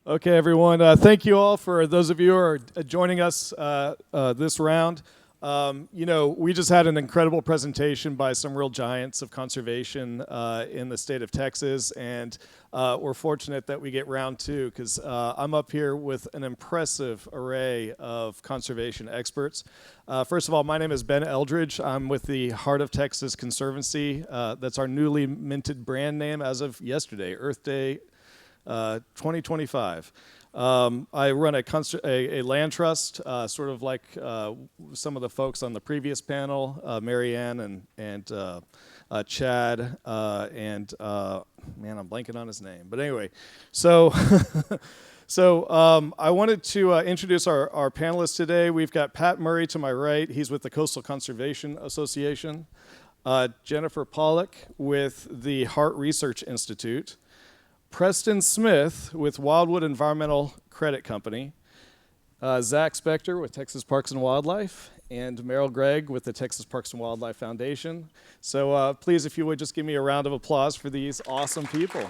Okay, everyone. Thank you all for those of you who are joining us this round. We just had an incredible presentation by some real giants of conservation in the state of Texas, and we're fortunate that we get round two because I'm up here with an impressive array of conservation experts. First of all, my name is Ben Eldredge. I'm with the Heart of Texas Conservancy. That's our newly minted brand name as of yesterday, Earth Day 2025. I run a land trust, sort of like some of the folks on the previous panel, Mary Ann and Chad, and man, I'm blanking on his name. But anyway, so I wanted to introduce our panelists today. We've got Pat Murray to my right. He's with the Coastal Conservation Association. Jennifer Pollack with the Harte Research Institute. Preston Smith with Wildwood Environmental Credit Company, Zach Spector with Texas Parks and Wildlife, and Gregg with the Texas Parks and Wildlife Foundation. So please, if you would, just give me a round of applause for these awesome people.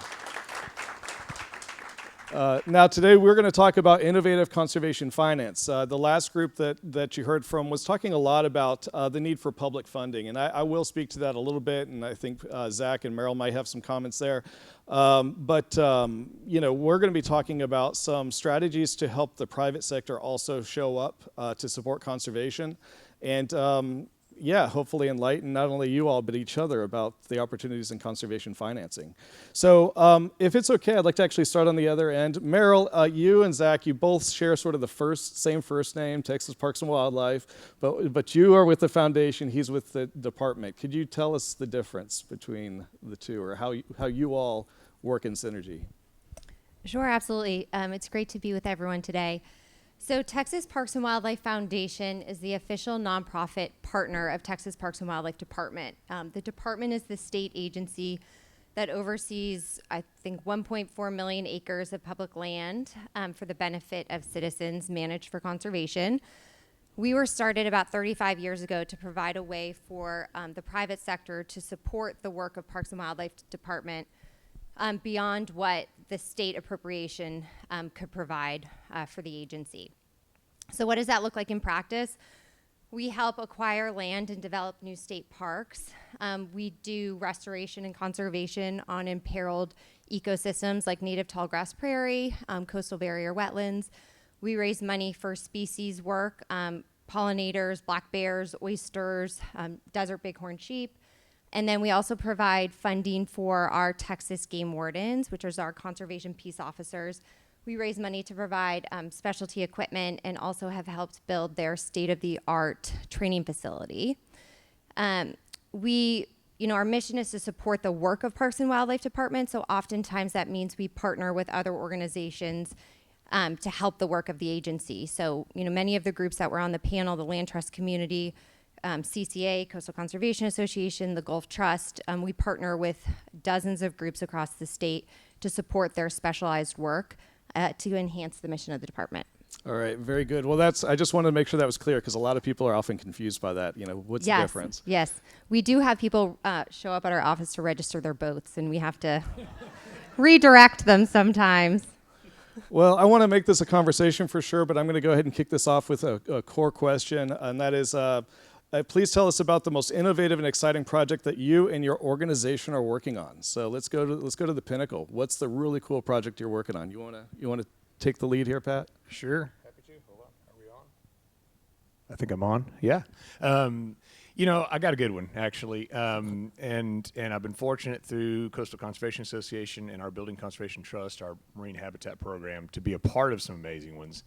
Now today we're going to talk about innovative conservation finance. The last group that you heard from was talking a lot about the need for public funding, and I will speak to that a little bit, and I think Zach and Merrill might have some comments there. But we're going to be talking about some strategies to help the private sector also show up to support conservation, and hopefully enlighten not only you all, but each other about the opportunities in conservation financing. So if it's okay, I'd like to actually start on the other end. Merrill, you and Zach, you both share sort of the same first name, Texas Parks and Wildlife, but you are with the foundation, he's with the department. Could you tell us the difference between the two, or how you all work in synergy? Sure, absolutely. It's great to be with everyone today. So Texas Parks and Wildlife Foundation is the official nonprofit partner of Texas Parks and Wildlife Department. The department is the state agency that oversees, I think, 1.4 million acres of public land for the benefit of citizens managed for conservation. We were started about 35 years ago to provide a way for the private sector to support the work of Parks and Wildlife Department beyond what the state appropriation could provide for the agency. So what does that look like in practice? We help acquire land and develop new state parks. We do restoration and conservation on imperiled ecosystems like native tallgrass prairie, coastal barrier wetlands. We raise money for species work, pollinators, black bears, oysters, desert bighorn sheep. And then we also provide funding for our Texas game wardens, which is our conservation peace officers. We raise money to provide specialty equipment and also have helped build their state-of-the-art training facility. Our mission is to support the work of Parks and Wildlife Department, so oftentimes that means we partner with other organizations to help the work of the agency. So, many of the groups that were on the panel, the Land Trust Community, CCA, Coastal Conservation Association, the Gulf Trust, we partner with dozens of groups across the state to support their specialized work to enhance the mission of the department. All right, very good. Well, I just wanted to make sure that was clear because a lot of people are often confused by that. What's the difference? Yes, we do have people show up at our office to register their boats, and we have to redirect them sometimes. Well, I want to make this a conversation for sure, but I'm going to go ahead and kick this off with a core question, and that is, please tell us about the most innovative and exciting project that you and your organization are working on. So let's go to the pinnacle. What's the really cool project you're working on? You want to take the lead here, Pat? Sure. Happy to. Hold on. Are we on? I think I'm on. Yeah. I got a good one actually, and I've been fortunate through Coastal Conservation Association and our Building Conservation Trust, our Marine Habitat Program, to be a part of some amazing ones.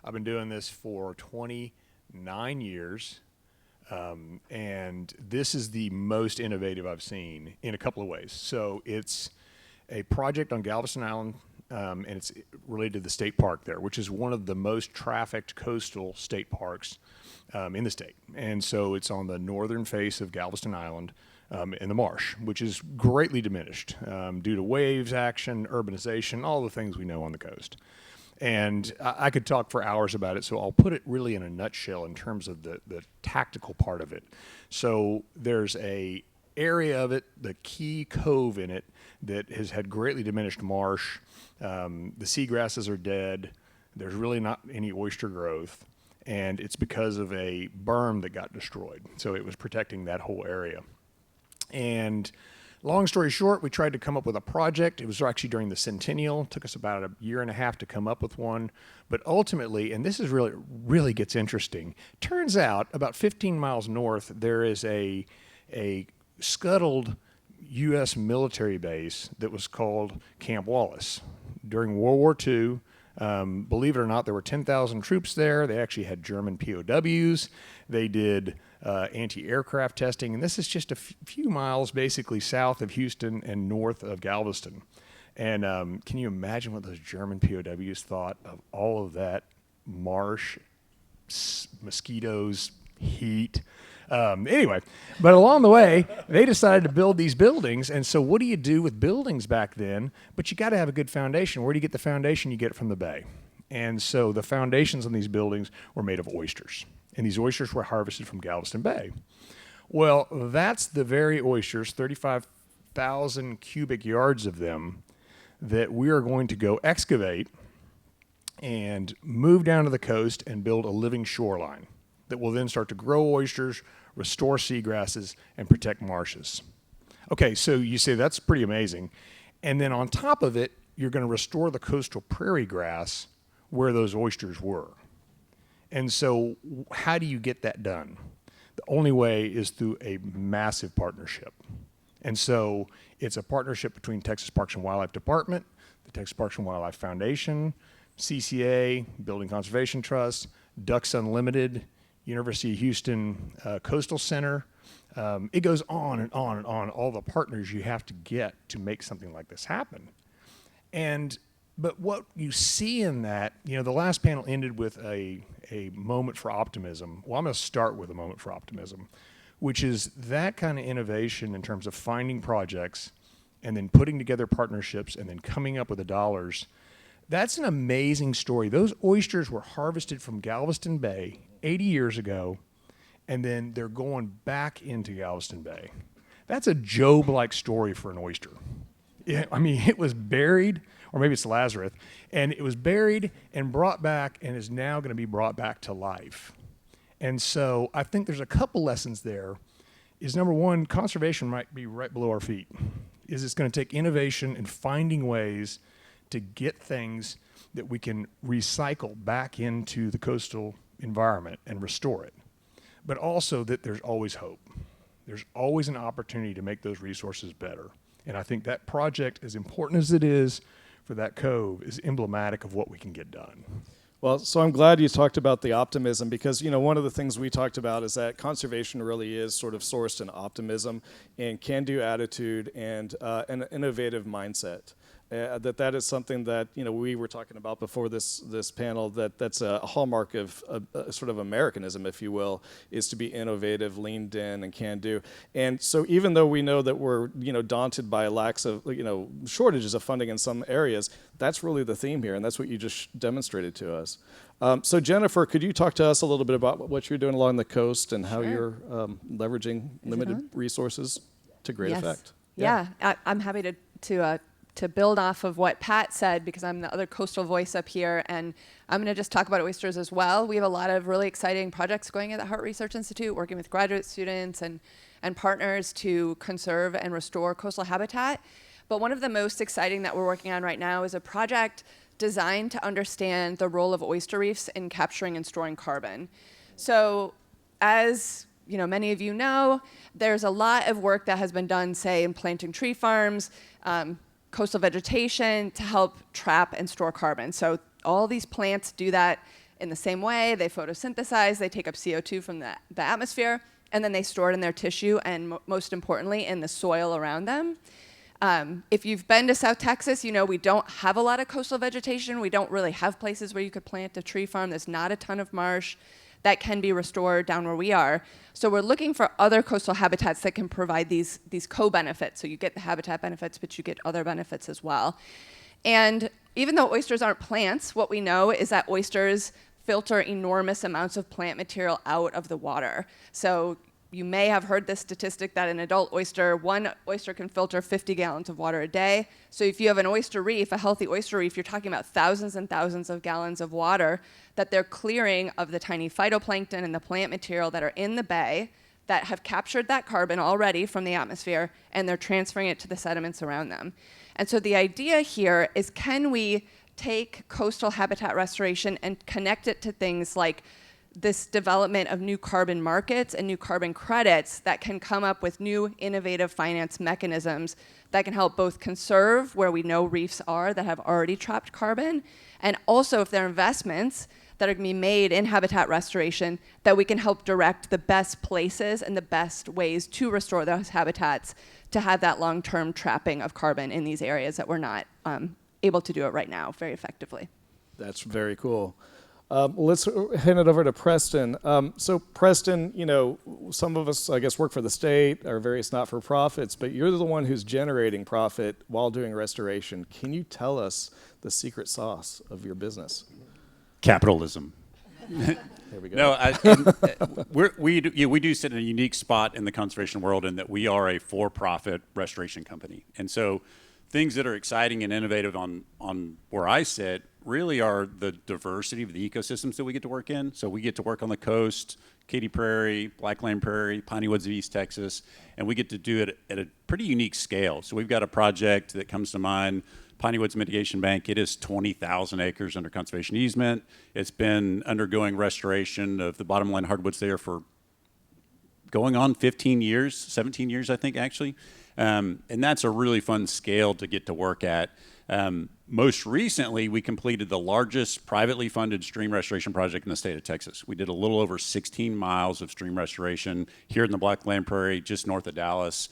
I've been doing this for 29 years. And this is the most innovative I've seen in a couple of ways. So it's a project on Galveston Island, and it's related to the state park there, which is one of the most trafficked coastal state parks in the state. And so it's on the northern face of Galveston Island in the marsh, which is greatly diminished due to waves action, urbanization, all the things we know on the coast. And I could talk for hours about it, so I'll put it really in a nutshell in terms of the tactical part of it. So there's a area of it, the key cove in it, that has had greatly diminished marsh. The seagrasses are dead. There's really not any oyster growth. And it's because of a berm that got destroyed. So it was protecting that whole area. And long story short, we tried to come up with a project. It was actually during the centennial. It took us about a year and a half to come up with one. But ultimately, and this is really gets interesting, turns out about 15 miles north, there is a scuttled U.S. military base that was called Camp Wallace. During World War II, believe it or not, there were 10,000 troops there. They actually had German POWs. They did anti-aircraft testing. And this is just a few miles basically south of Houston and north of Galveston. And can you imagine what those German POWs thought of all of that marsh, mosquitoes, heat? Anyway, but along the way, they decided to build these buildings. And so what do you do with buildings back then? But you got to have a good foundation. Where do you get the foundation? You get it from the bay. And so the foundations on these buildings were made of oysters. And these oysters were harvested from Galveston Bay. Well, that's the very oysters, 35,000 cubic yards of them, that we are going to go excavate and move down to the coast and build a living shoreline that will then start to grow oysters, restore seagrasses, and protect marshes. Okay, so you say that's pretty amazing. And then on top of it, you're going to restore the coastal prairie grass where those oysters were. And so how do you get that done? The only way is through a massive partnership. And so it's a partnership between Texas Parks and Wildlife Department, the Texas Parks and Wildlife Foundation, CCA, Building Conservation Trust, Ducks Unlimited, University of Houston Coastal Center. It goes on and on and on, all the partners you have to get to make something like this happen. But what you see in that, the last panel ended with a moment for optimism. Well, I'm going to start with a moment for optimism, which is that kind of innovation in terms of finding projects and then putting together partnerships and then coming up with the dollars. That's an amazing story. Those oysters were harvested from Galveston Bay 80 years ago, and then they're going back into Galveston Bay. That's a Job-like story for an oyster. It was buried, or maybe it's Lazarus, and it was buried and brought back and is now going to be brought back to life. And so I think there's a couple lessons there. Is number one, conservation might be right below our feet. It's going to take innovation and finding ways to get things that we can recycle back into the coastal environment and restore it. But also that there's always hope. There's always an opportunity to make those resources better. And I think that project, as important as it is for that cove, is emblematic of what we can get done. Well, so I'm glad you talked about the optimism because, one of the things we talked about is that conservation really is sort of sourced in optimism and can-do attitude and an innovative mindset. That is something that we were talking about before this panel. That's a hallmark of sort of Americanism, if you will, is to be innovative, leaned in, and can do. And so even though we know that we're daunted by lacks of shortages of funding in some areas, that's really the theme here, and that's what you just demonstrated to us. So Jennifer, could you talk to us a little bit about what you're doing along the coast and how you're leveraging limited resources to great effect? Yeah, I'm happy to build off of what Pat said, because I'm the other coastal voice up here, and I'm going to just talk about oysters as well. We have a lot of really exciting projects going at the Harte Research Institute, working with graduate students and partners to conserve and restore coastal habitat. But one of the most exciting that we're working on right now is a project designed to understand the role of oyster reefs in capturing and storing carbon. So as many of you know, there's a lot of work that has been done, say, in planting tree farms, coastal vegetation to help trap and store carbon. So all these plants do that in the same way. They photosynthesize, they take up CO2 from the atmosphere, and then they store it in their tissue and most importantly in the soil around them. If you've been to South Texas, we don't have a lot of coastal vegetation. We don't really have places where you could plant a tree farm. There's not a ton of marsh that can be restored down where we are. So we're looking for other coastal habitats that can provide these co-benefits. So you get the habitat benefits, but you get other benefits as well. And even though oysters aren't plants, what we know is that oysters filter enormous amounts of plant material out of the water. So you may have heard this statistic that an adult oyster, one oyster can filter 50 gallons of water a day. So if you have an oyster reef, a healthy oyster reef, you're talking about thousands and thousands of gallons of water that they're clearing of the tiny phytoplankton and the plant material that are in the bay that have captured that carbon already from the atmosphere, and they're transferring it to the sediments around them. And so the idea here is, can we take coastal habitat restoration and connect it to things like this development of new carbon markets and new carbon credits that can come up with new innovative finance mechanisms that can help both conserve where we know reefs are that have already trapped carbon, and also if there are investments that are going to be made in habitat restoration, that we can help direct the best places and the best ways to restore those habitats to have that long-term trapping of carbon in these areas that we're not able to do it right now very effectively. That's very cool. Let's hand it over to Preston. So Preston, you know, some of us, I guess, work for the state or various not-for-profits, but you're the one who's generating profit while doing restoration. Can you tell us the secret sauce of your business? Capitalism. There we go. No, we do sit in a unique spot in the conservation world in that we are a for-profit restoration company. And so things that are exciting and innovative on where I sit really are the diversity of the ecosystems that we get to work in. So we get to work on the coast, Katy Prairie, Blackland Prairie, Piney Woods of East Texas, and we get to do it at a pretty unique scale. So we've got a project that comes to mind, Piney Woods Mitigation Bank. It is 20,000 acres under conservation easement. It's been undergoing restoration of the bottomland hardwoods there for going on 15 years, 17 years, I think, actually. And that's a really fun scale to get to work at. Most recently, we completed the largest privately funded stream restoration project in the state of Texas. We did a little over 16 miles of stream restoration here in the Blackland Prairie, just north of Dallas.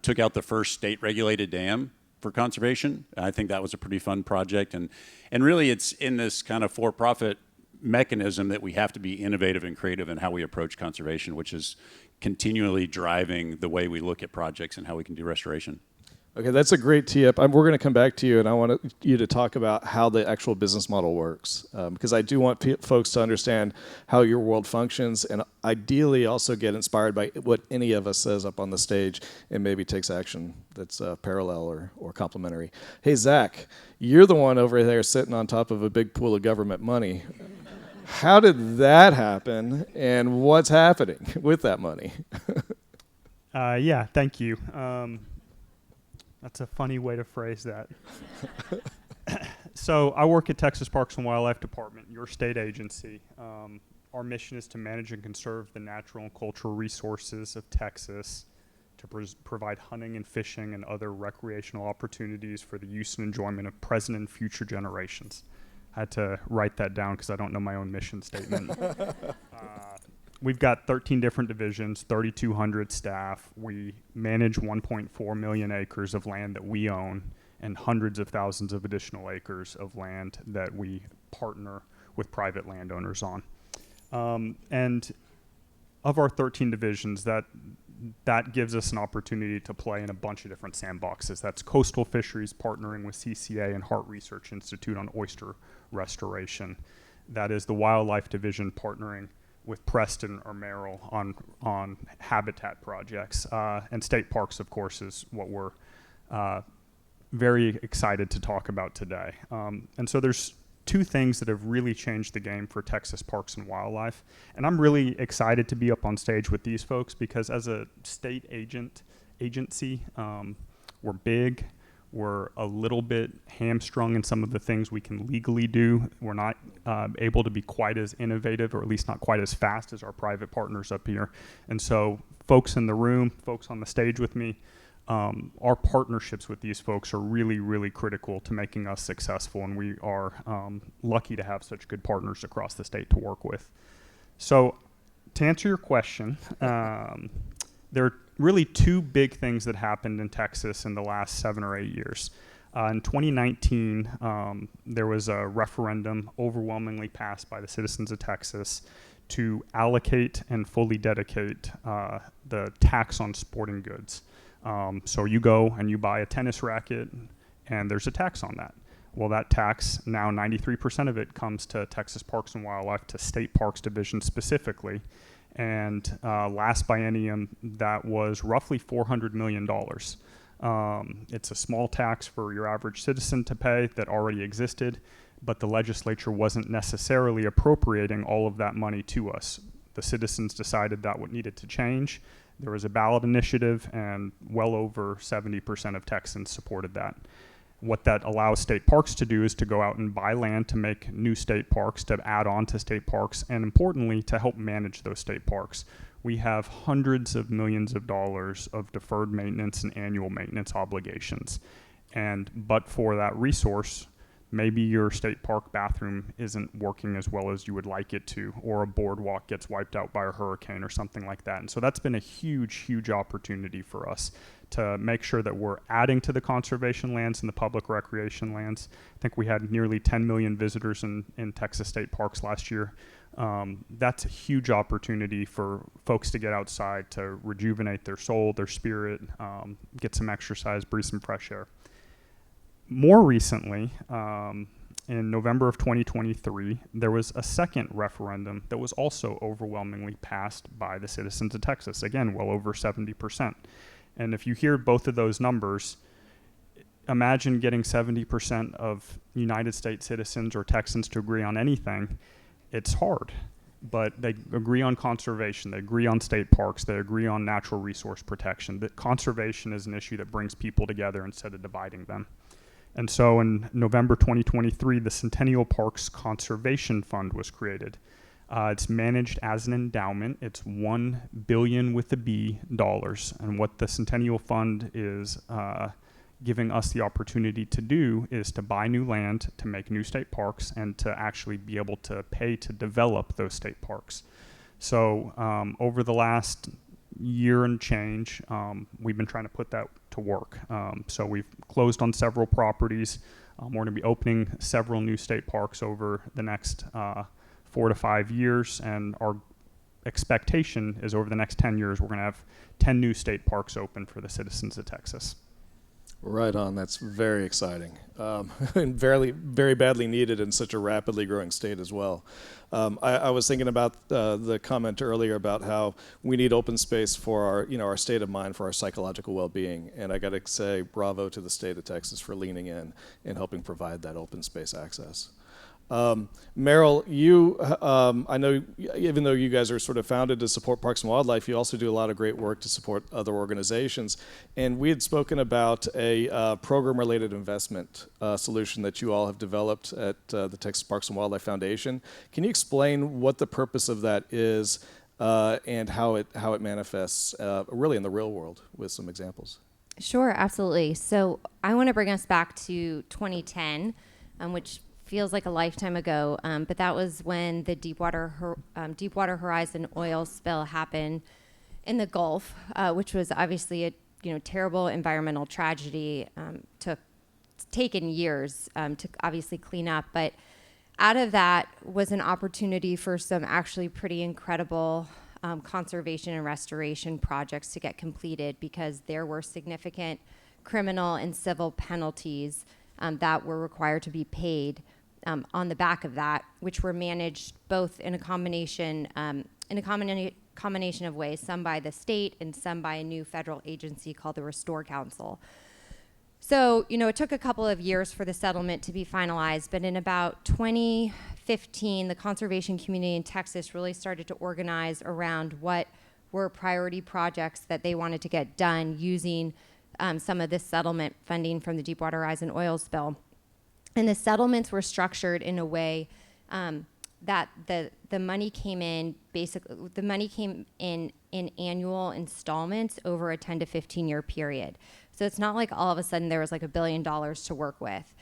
Took out the first state-regulated dam for conservation. I think that was a pretty fun project. And really, it's in this kind of for-profit mechanism that we have to be innovative and creative in how we approach conservation, which is continually driving the way we look at projects and how we can do restoration. Okay, that's a great tee-up. We're going to come back to you, and I want you to talk about how the actual business model works, because I do want folks to understand how your world functions, and ideally also get inspired by what any of us says up on the stage, and maybe takes action that's parallel or complementary. Hey, Zach, you're the one over there sitting on top of a big pool of government money. How did that happen, and what's happening with that money? Yeah, thank you. That's a funny way to phrase that. So I work at Texas Parks and Wildlife Department, your state agency. Our mission is to manage and conserve the natural and cultural resources of Texas, to provide hunting and fishing and other recreational opportunities for the use and enjoyment of present and future generations. I had to write that down because I don't know my own mission statement. We've got 13 different divisions, 3,200 staff. We manage 1.4 million acres of land that we own and hundreds of thousands of additional acres of land that we partner with private landowners on. And of our 13 divisions, that gives us an opportunity to play in a bunch of different sandboxes. That's coastal fisheries, partnering with CCA and Harte Research Institute on oyster restoration. That is the wildlife division partnering with Preston or Merrill on habitat projects. And state parks, of course, is what we're very excited to talk about today. And so there's two things that have really changed the game for Texas Parks and Wildlife. And I'm really excited to be up on stage with these folks because as a state agency, we're big. We're a little bit hamstrung in some of the things we can legally do. We're not able to be quite as innovative, or at least not quite as fast as our private partners up here. And so folks in the room, folks on the stage with me, our partnerships with these folks are really, really critical to making us successful. And we are lucky to have such good partners across the state to work with. So to answer your question, there are really two big things that happened in Texas in the last 7 or 8 years. In 2019, there was a referendum overwhelmingly passed by the citizens of Texas to allocate and fully dedicate the tax on sporting goods. So you go and you buy a tennis racket, and there's a tax on that. Well, that tax, now 93% of it comes to Texas Parks and Wildlife, to State Parks Division specifically. And last biennium, that was roughly $400 million. It's a small tax for your average citizen to pay that already existed, but the legislature wasn't necessarily appropriating all of that money to us. The citizens decided that what needed to change. There was a ballot initiative, and well over 70% of Texans supported that. What that allows state parks to do is to go out and buy land to make new state parks, to add on to state parks, and importantly, to help manage those state parks. We have hundreds of millions of dollars of deferred maintenance and annual maintenance obligations. But for that resource, maybe your state park bathroom isn't working as well as you would like it to, or a boardwalk gets wiped out by a hurricane or something like that. And so that's been a huge, huge opportunity for us to make sure that we're adding to the conservation lands and the public recreation lands. I think we had nearly 10 million visitors in Texas state parks last year. That's a huge opportunity for folks to get outside, to rejuvenate their soul, their spirit, get some exercise, breathe some fresh air. More recently, in November of 2023, there was a second referendum that was also overwhelmingly passed by the citizens of Texas. Again, well over 70%. And if you hear both of those numbers, imagine getting 70% of United States citizens or Texans to agree on anything. It's hard, but they agree on conservation, they agree on state parks, they agree on natural resource protection. That conservation is an issue that brings people together instead of dividing them. And so in November 2023, the Centennial Parks Conservation Fund was created. It's managed as an endowment. It's $1 billion with a B dollars. And what the Centennial Fund is giving us the opportunity to do is to buy new land, to make new state parks, and to actually be able to pay to develop those state parks. So over the last year and change, we've been trying to put that to work. So we've closed on several properties. We're going to be opening several new state parks over the next 4 to 5 years, and our expectation is over the next 10 years, we're going to have 10 new state parks open for the citizens of Texas. Right on. That's very exciting, and very, very badly needed in such a rapidly growing state as well. I was thinking about the comment earlier about how we need open space for our state of mind, for our psychological well-being, and I got to say bravo to the state of Texas for leaning in and helping provide that open space access. Merrill, you, I know, even though you guys are sort of founded to support parks and wildlife, you also do a lot of great work to support other organizations. And we had spoken about a program-related investment solution that you all have developed at the Texas Parks and Wildlife Foundation. Can you explain what the purpose of that is and how it manifests really in the real world with some examples? Sure, absolutely. So I want to bring us back to 2010, which feels like a lifetime ago, but that was when the Deepwater Horizon oil spill happened in the Gulf, which was obviously a terrible environmental tragedy. Taken years to obviously clean up, but out of that was an opportunity for some actually pretty incredible conservation and restoration projects to get completed, because there were significant criminal and civil penalties that were required to be paid on the back of that, which were managed both in a combination of ways, some by the state and some by a new federal agency called the Restore Council. So, it took a couple of years for the settlement to be finalized, but in about 2015, the conservation community in Texas really started to organize around what were priority projects that they wanted to get done using some of this settlement funding from the Deepwater Horizon oil spill. And the settlements were structured in a way that the money came in in annual installments over a 10 to 15 year period. So it's not like all of a sudden there was like $1 billion to work with.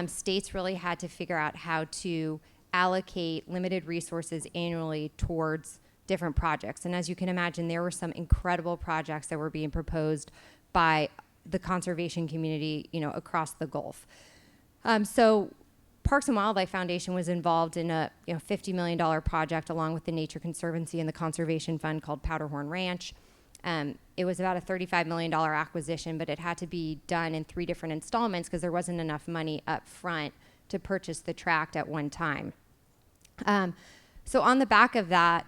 States really had to figure out how to allocate limited resources annually towards different projects. And as you can imagine, there were some incredible projects that were being proposed by the conservation community, across the Gulf. So Parks and Wildlife Foundation was involved in a $50 million project along with the Nature Conservancy and the Conservation Fund called Powderhorn Ranch. It was about a $35 million acquisition, but it had to be done in 3 different installments because there wasn't enough money up front to purchase the tract at one time. So on the back of that,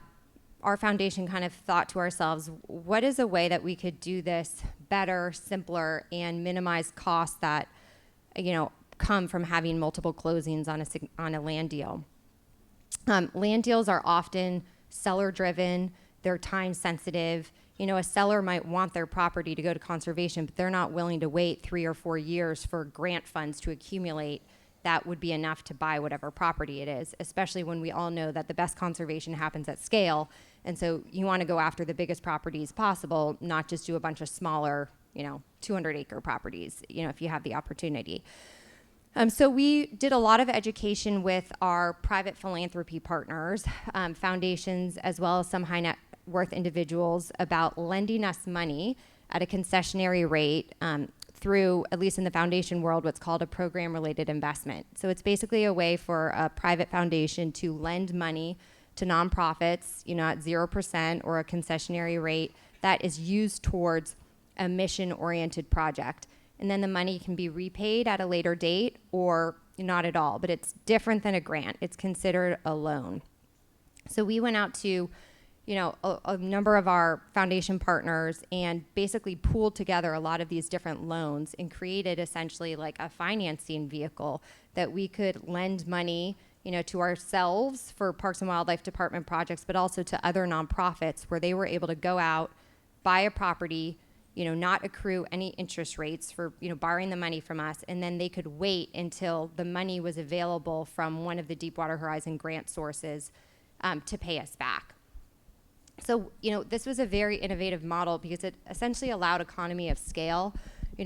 our foundation kind of thought to ourselves, what is a way that we could do this better, simpler, and minimize costs that, come from having multiple closings on a land deal. Land deals are often seller driven, they're time sensitive. A seller might want their property to go to conservation, but they're not willing to wait 3 or 4 years for grant funds to accumulate that would be enough to buy whatever property it is, especially when we all know that the best conservation happens at scale. And so you want to go after the biggest properties possible, not just do a bunch of smaller, 200-acre properties, if you have the opportunity. So we did a lot of education with our private philanthropy partners, foundations, as well as some high net worth individuals about lending us money at a concessionary rate through, at least in the foundation world, what's called a program-related investment. So it's basically a way for a private foundation to lend money to nonprofits, at 0% or a concessionary rate that is used towards a mission-oriented project. And then the money can be repaid at a later date or not at all, but it's different than a grant. It's considered a loan. So we went out to a number of our foundation partners and basically pooled together a lot of these different loans and created essentially like a financing vehicle that we could lend money, to ourselves for Parks and Wildlife Department projects, but also to other nonprofits where they were able to go out, buy a property, not accrue any interest rates for, borrowing the money from us, and then they could wait until the money was available from one of the Deepwater Horizon grant sources to pay us back. So, this was a very innovative model because it essentially allowed economy of scale,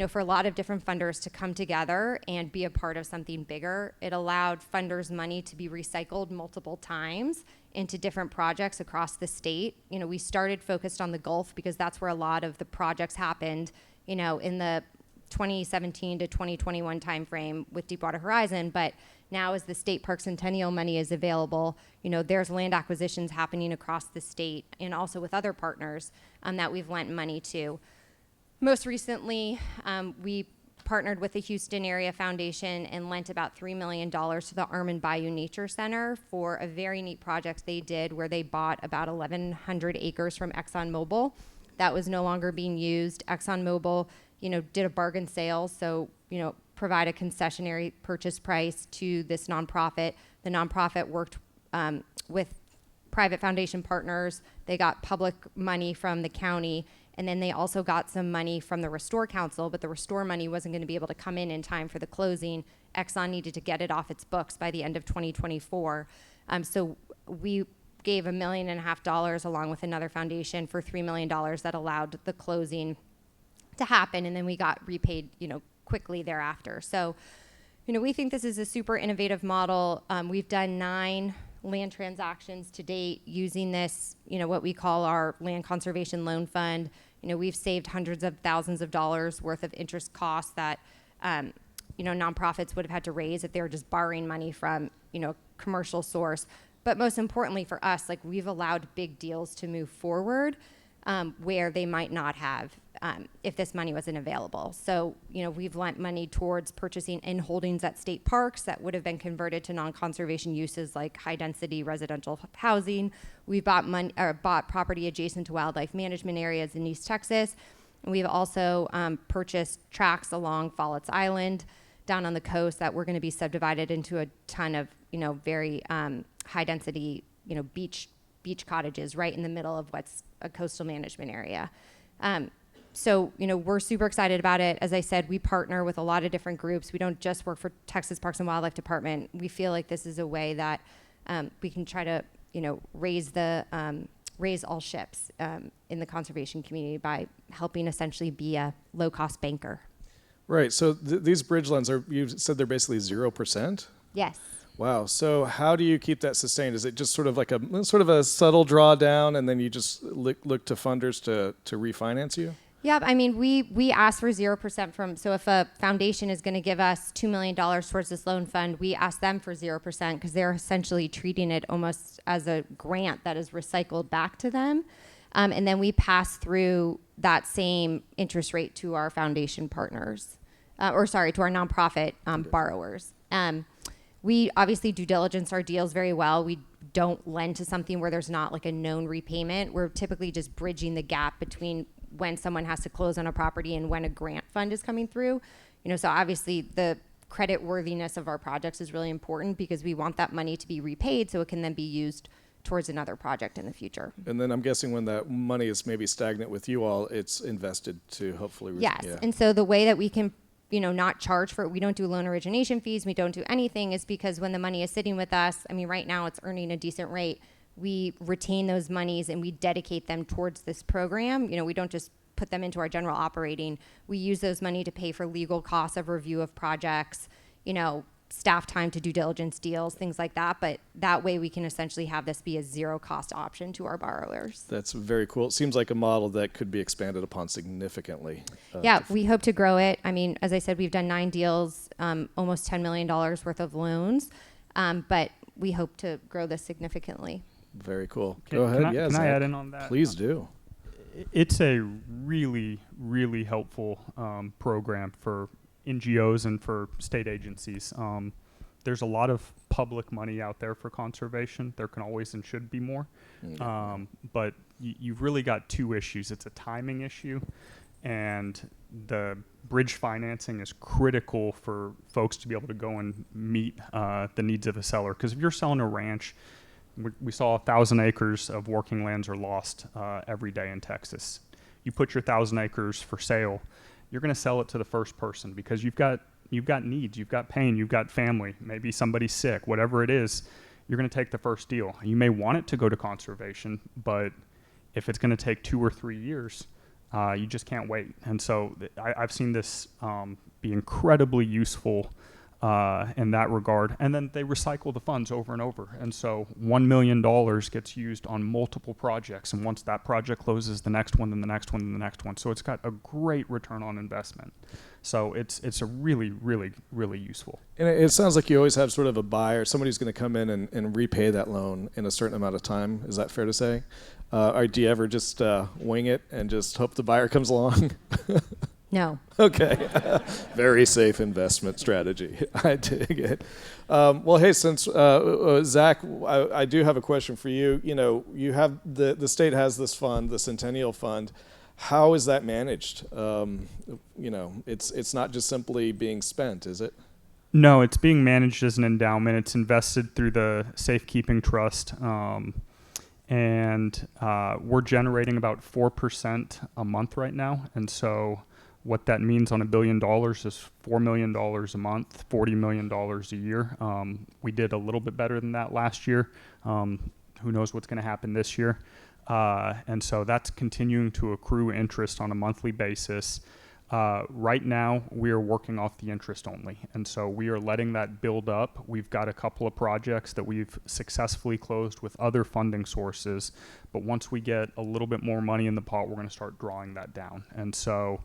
for a lot of different funders to come together and be a part of something bigger. It allowed funders' money to be recycled multiple times into different projects across the state. We started focused on the Gulf because that's where a lot of the projects happened, in the 2017 to 2021 timeframe with Deepwater Horizon, but now as the state park centennial money is available, there's land acquisitions happening across the state and also with other partners that we've lent money to. Most recently, we partnered with the Houston Area Foundation and lent about $3 million to the Armand Bayou Nature Center for a very neat project they did where they bought about 1,100 acres from ExxonMobil. That was no longer being used. ExxonMobil did a bargain sale, so, provide a concessionary purchase price to this nonprofit. The nonprofit worked with private foundation partners. They got public money from the county, and then they also got some money from the Restore Council, but the Restore money wasn't going to be able to come in time for the closing. Exxon needed to get it off its books by the end of 2024. So we gave $1.5 million along with another foundation for $3 million that allowed the closing to happen, and then we got repaid, quickly thereafter. So, we think this is a super innovative model. We've done 9 land transactions to date using this, what we call our land conservation loan fund. We've saved hundreds of thousands of dollars worth of interest costs that, nonprofits would have had to raise if they were just borrowing money from, commercial source. But most importantly for us, we've allowed big deals to move forward where they might not have if this money wasn't available. So, we've lent money towards purchasing in holdings at state parks that would have been converted to non-conservation uses like high-density residential housing. We've bought property adjacent to wildlife management areas in East Texas. And we've also purchased tracts along Follett's Island down on the coast that we're going to be subdivided into a ton of, very high-density, beach cottages right in the middle of what's a coastal management area. So, we're super excited about it. As I said, we partner with a lot of different groups. We don't just work for Texas Parks and Wildlife Department. We feel like this is a way that we can try to, raise all ships in the conservation community by helping essentially be a low-cost banker. Right. So these bridge loans you said they're basically 0%? Yes. Wow. So how do you keep that sustained? Is it just sort of like a subtle drawdown, and then you just look to funders to refinance you? Yeah, I mean, we ask for 0% from, so if a foundation is going to give us $2 million towards this loan fund, we ask them for 0% because they're essentially treating it almost as a grant that is recycled back to them. And then we pass through that same interest rate to our foundation partners, to our nonprofit borrowers. We obviously due diligence our deals very well. We don't lend to something where there's not like a known repayment. We're typically just bridging the gap between when someone has to close on a property and when a grant fund is coming through. So obviously the credit worthiness of our projects is really important because we want that money to be repaid so it can then be used towards another project in the future. And then I'm guessing when that money is maybe stagnant with you all, it's invested to hopefully. Yes. And so the way that we can, not charge for it, we don't do loan origination fees, we don't do anything, is because when the money is sitting with us, right now it's earning a decent rate. We retain those monies and we dedicate them towards this program. We don't just put them into our general operating. We use those money to pay for legal costs of review of projects, staff time to due diligence deals, things like that. But that way we can essentially have this be a zero cost option to our borrowers. That's very cool. It seems like a model that could be expanded upon significantly. Yeah, we hope to grow it. As I said, we've done 9 deals, almost $10 million worth of loans, but we hope to grow this significantly. Very cool. Go ahead. Can I add in on that? Please do. It's a really, really helpful program for NGOs and for state agencies. There's a lot of public money out there for conservation. There can always and should be more. But you've really got 2 issues. It's a timing issue, and the bridge financing is critical for folks to be able to go and meet the needs of a seller. Because if you're selling a ranch, we saw 1,000 acres of working lands are lost every day in Texas. You put your 1,000 acres for sale, you're going to sell it to the first person because you've got needs, you've got pain, you've got family, maybe somebody's sick, whatever it is, you're going to take the first deal. You may want it to go to conservation, but if it's going to take 2 or 3 years, you just can't wait. And so I've seen this be incredibly useful in that regard. And then they recycle the funds over and over. And so $1 million gets used on multiple projects. And once that project closes, the next one, then the next one, then the next one. So it's got a great return on investment. So it's a really, really, really useful. And it sounds like you always have sort of a buyer, somebody who's going to come in and repay that loan in a certain amount of time. Is that fair to say? Or do you ever just wing it and just hope the buyer comes along? No. Okay. Very safe investment strategy. I dig it. Well, hey, since Zach, I do have a question for you. You have the state has this fund, the Centennial Fund. How is that managed? It's not just simply being spent, is it? No, it's being managed as an endowment. It's invested through the Safekeeping Trust. And we're generating about 4% a month right now. And so what that means on $1 billion is $4 million a month, $40 million a year. We did a little bit better than that last year. Who knows what's going to happen this year? And so that's continuing to accrue interest on a monthly basis. Right now, we are working off the interest only. And so we are letting that build up. We've got a couple of projects that we've successfully closed with other funding sources. But once we get a little bit more money in the pot, we're going to start drawing that down. And so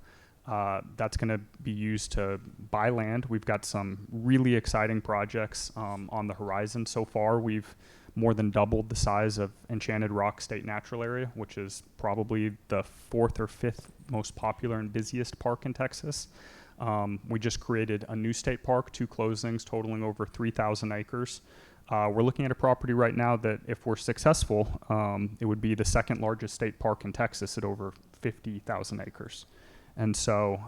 that's going to be used to buy land. We've got some really exciting projects on the horizon. So far, we've more than doubled the size of Enchanted Rock State Natural Area, which is probably the 4th or 5th most popular and busiest park in Texas. We just created a new state park, 2 closings totaling over 3,000 acres. We're looking at a property right now that, if we're successful, it would be the 2nd largest state park in Texas at over 50,000 acres. And so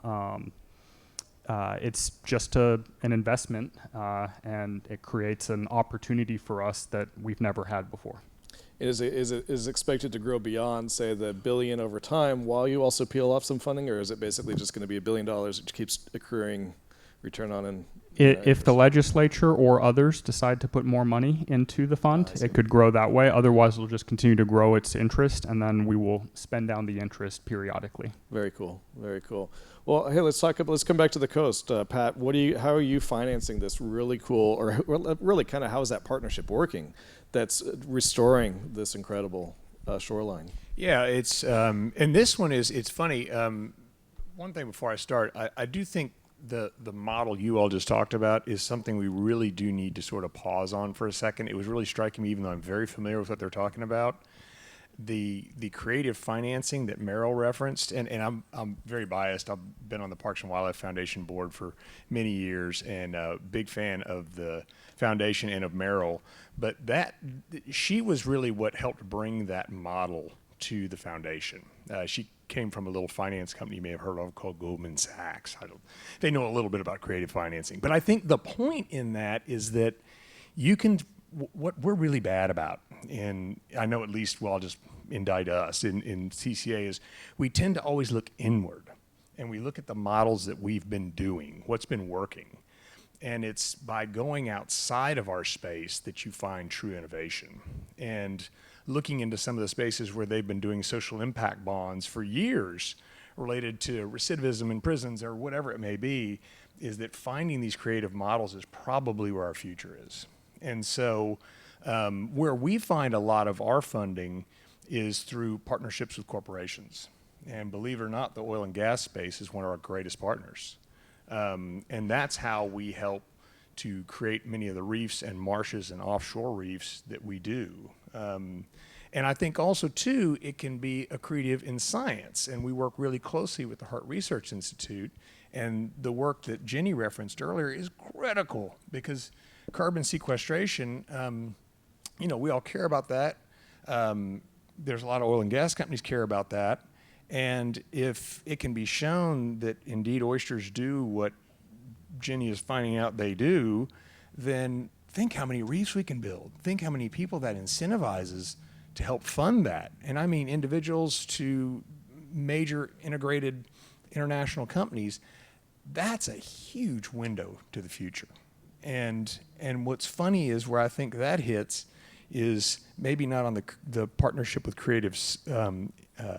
it's just an investment, and it creates an opportunity for us that we've never had before. Is it expected to grow beyond, say, the $1 billion over time while you also peel off some funding, or is it basically just going to be $1 billion which keeps accruing return on? If the legislature or others decide to put more money into the fund, it could grow that way. Otherwise, it'll just continue to grow its interest, and then we will spend down the interest periodically. Very cool. Very cool. Well, hey, let's come back to the coast. Pat, how are you financing this really cool, or really kind of how is that partnership working that's restoring this incredible shoreline? Yeah, it's and this one it's funny. One thing before I start, I do think the model you all just talked about is something we really do need to sort of pause on for a second. It was really striking me, even though I'm very familiar with what they're talking about, the creative financing that Merrill referenced, and I'm very biased. I've been on the Parks and Wildlife Foundation board for many years, and a big fan of the foundation and of Merrill. But she was really what helped bring that model to the foundation. She came from a little finance company you may have heard of called Goldman Sachs. They know a little bit about creative financing. But I think the point in that is that what we're really bad about, and I know at least, well, I'll just indict us in CCA, is we tend to always look inward, and we look at the models that we've been doing, what's been working. And it's by going outside of our space that you find true innovation. And looking into some of the spaces where they've been doing social impact bonds for years related to recidivism in prisons or whatever it may be, is that finding these creative models is probably where our future is. And so where we find a lot of our funding is through partnerships with corporations. And believe it or not, the oil and gas space is one of our greatest partners. And that's how we help to create many of the reefs and marshes and offshore reefs that we do. And I think also, too, it can be accretive in science. And we work really closely with the Harte Research Institute. And the work that Jenny referenced earlier is critical because carbon sequestration, we all care about that. There's a lot of oil and gas companies care about that. And if it can be shown that indeed oysters do what Jenny is finding out they do, then think how many reefs we can build. Think how many people that incentivizes to help fund that. And I mean individuals to major integrated international companies. That's a huge window to the future. And what's funny is where I think that hits is maybe not on the partnership with creative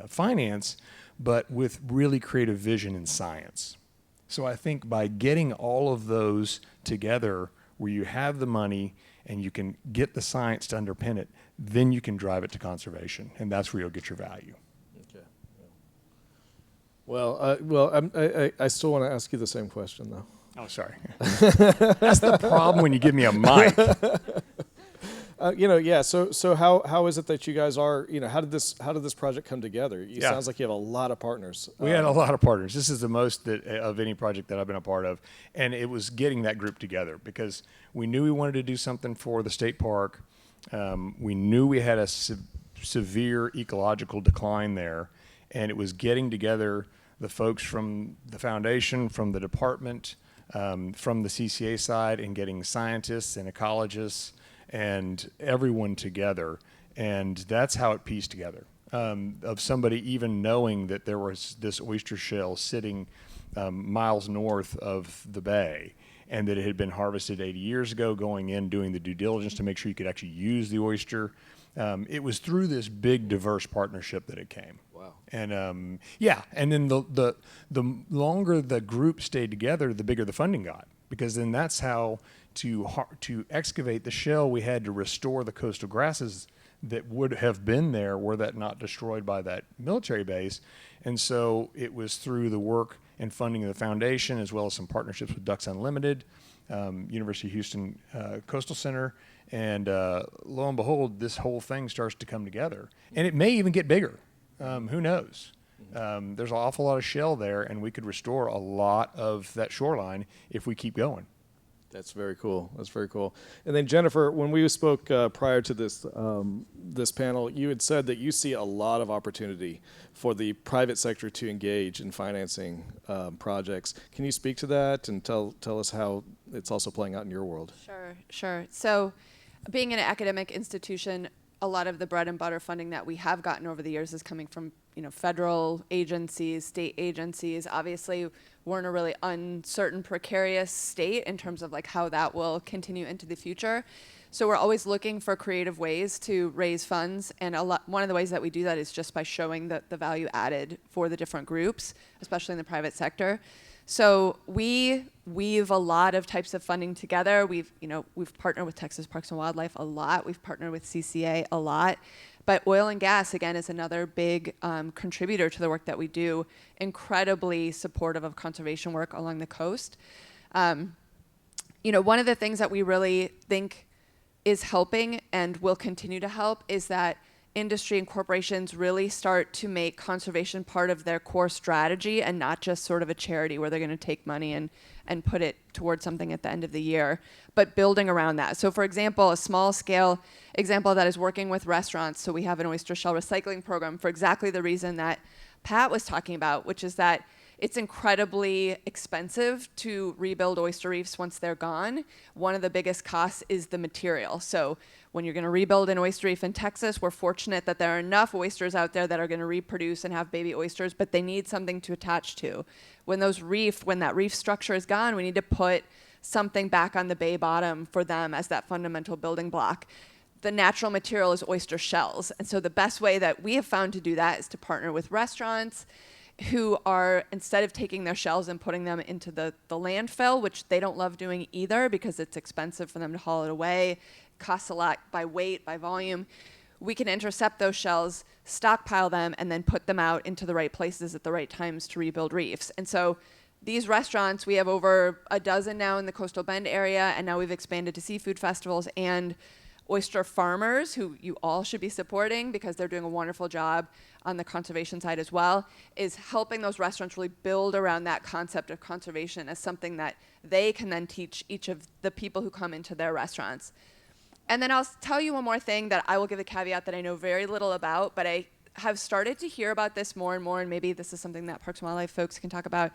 finance, but with really creative vision in science. So I think by getting all of those together where you have the money and you can get the science to underpin it, then you can drive it to conservation, and that's where you'll get your value. Okay. Well, I still want to ask you the same question, though. Oh, sorry. That's the problem when you give me a mic. So how is it that you guys are, how did this project come together? It sounds like you have a lot of partners. We had a lot of partners. This is the most of any project that I've been a part of. And it was getting that group together because we knew we wanted to do something for the state park. We knew we had a severe ecological decline there. And it was getting together the folks from the foundation, from the department, from the CCA side, and getting scientists and ecologists and everyone together. And that's how it pieced together. Of somebody even knowing that there was this oyster shell sitting miles north of the bay and that it had been harvested 80 years ago, going in, doing the due diligence to make sure you could actually use the oyster. It was through this big, diverse partnership that it came. Wow. And and then the longer the group stayed together, the bigger the funding got, because then that's how to excavate the shell, we had to restore the coastal grasses that would have been there were that not destroyed by that military base. And so it was through the work and funding of the foundation, as well as some partnerships with Ducks Unlimited, University of Houston Coastal Center, and lo and behold, this whole thing starts to come together. And it may even get bigger. Who knows? There's an awful lot of shell there, and we could restore a lot of that shoreline if we keep going. That's very cool. That's very cool. And then Jennifer, when we spoke prior to this this panel, you had said that you see a lot of opportunity for the private sector to engage in financing projects. Can you speak to that and tell us how it's also playing out in your world? Sure. So, being an academic institution, a lot of the bread and butter funding that we have gotten over the years is coming from federal agencies, state agencies. Obviously, we're in a really uncertain, precarious state in terms of how that will continue into the future. So we're always looking for creative ways to raise funds, and one of the ways that we do that is just by showing the value added for the different groups, especially in the private sector. So we weave a lot of types of funding together. We've partnered with Texas Parks and Wildlife a lot. We've partnered with CCA a lot. But oil and gas, again, is another big contributor to the work that we do, incredibly supportive of conservation work along the coast. One of the things that we really think is helping and will continue to help is that industry and corporations really start to make conservation part of their core strategy and not just sort of a charity where they're going to take money and put it towards something at the end of the year, but building around that. So for example, a small scale example of that is working with restaurants. So we have an oyster shell recycling program for exactly the reason that Pat was talking about, which is that it's incredibly expensive to rebuild oyster reefs once they're gone. One of the biggest costs is the material. So when you're going to rebuild an oyster reef in Texas, we're fortunate that there are enough oysters out there that are going to reproduce and have baby oysters, but they need something to attach to. When that reef structure is gone, we need to put something back on the bay bottom for them as that fundamental building block. The natural material is oyster shells. And so the best way that we have found to do that is to partner with restaurants who are, instead of taking their shells and putting them into the landfill, which they don't love doing either because it's expensive for them to haul it away, costs a lot by weight, by volume, we can intercept those shells, stockpile them, and then put them out into the right places at the right times to rebuild reefs. And so these restaurants, we have over a dozen now in the Coastal Bend area, and now we've expanded to seafood festivals and oyster farmers, who you all should be supporting because they're doing a wonderful job on the conservation side as well, is helping those restaurants really build around that concept of conservation as something that they can then teach each of the people who come into their restaurants. And then I'll tell you one more thing that I will give a caveat that I know very little about, but I have started to hear about this more and more, and maybe this is something that Parks and Wildlife folks can talk about,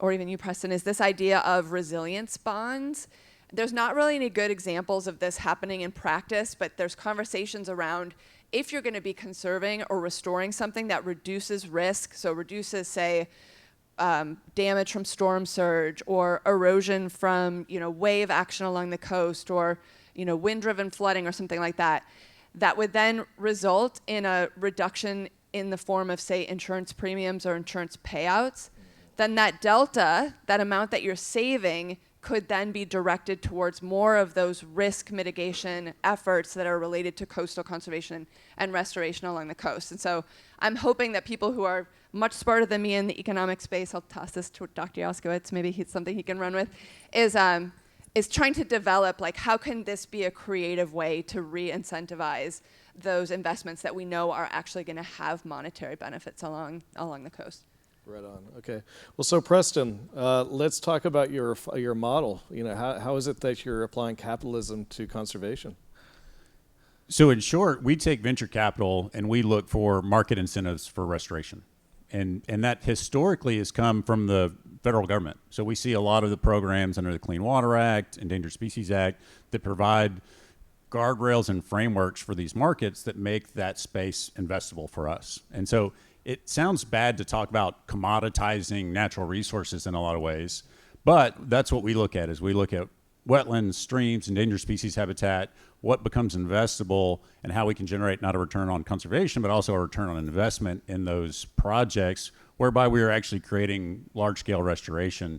or even you, Preston, is this idea of resilience bonds. There's not really any good examples of this happening in practice, but there's conversations around if you're going to be conserving or restoring something that reduces risk, so reduces, say, damage from storm surge or erosion from, wave action along the coast or, wind-driven flooding or something like that, that would then result in a reduction in the form of, say, insurance premiums or insurance payouts, then that delta, that amount that you're saving, could then be directed towards more of those risk mitigation efforts that are related to coastal conservation and restoration along the coast. And so I'm hoping that people who are much smarter than me in the economic space, I'll toss this to Dr. Yaskowitz, maybe it's something he can run with, is trying to develop, how can this be a creative way to re-incentivize those investments that we know are actually going to have monetary benefits along the coast. Right on. Okay. Well, so Preston, let's talk about your model. How is it that you're applying capitalism to conservation? So in short, we take venture capital and we look for market incentives for restoration. And that historically has come from the federal government. So we see a lot of the programs under the Clean Water Act, Endangered Species Act, that provide guardrails and frameworks for these markets that make that space investable for us. And so it sounds bad to talk about commoditizing natural resources in a lot of ways, but that's what we look at. Is we look at wetlands, streams, endangered species habitat, what becomes investable, and how we can generate not a return on conservation, but also a return on investment in those projects, whereby we are actually creating large-scale restoration.